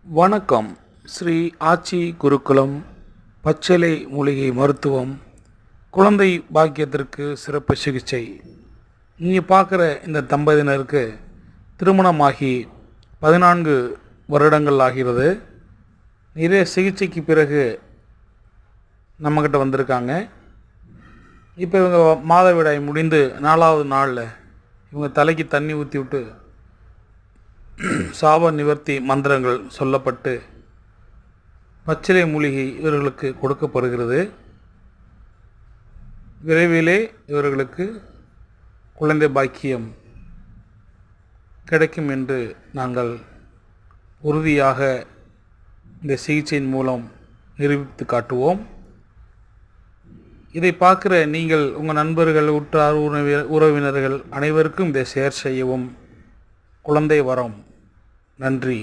வணக்கம். ஸ்ரீ ஆச்சி குருகுலம் பச்சிலை மூலிகை மருத்துவம் குழந்தை பாக்கியத்திற்கு சிறப்பு சிகிச்சை. நீங்கள் பார்க்குற இந்த தம்பதியினருக்கு திருமணமாகி 14 வருடங்கள் ஆகிறது. நிறைய சிகிச்சைக்கு பிறகு நம்மக்கிட்ட வந்திருக்காங்க. இப்போ இவங்க மாதவிடாய் முடிந்து 4வது நாளில் இவங்க தலைக்கு தண்ணி ஊற்றி விட்டு சாப நிவர்த்தி மந்திரங்கள் சொல்லப்பட்டு பச்சிலை மூலிகை இவர்களுக்கு கொடுக்கப்படுகிறது. விரைவிலே இவர்களுக்கு குழந்தை பாக்கியம் கிடைக்கும் என்று நாங்கள் உறுதியாக இந்த சிகிச்சையின் மூலம் நிரூபித்து காட்டுவோம். இதை பார்க்குற நீங்கள் உங்கள் நண்பர்கள், உற்றார் உறவினர்கள் அனைவருக்கும் இதை ஷேர் செய்யவும். குழந்தை வரம். நன்றி.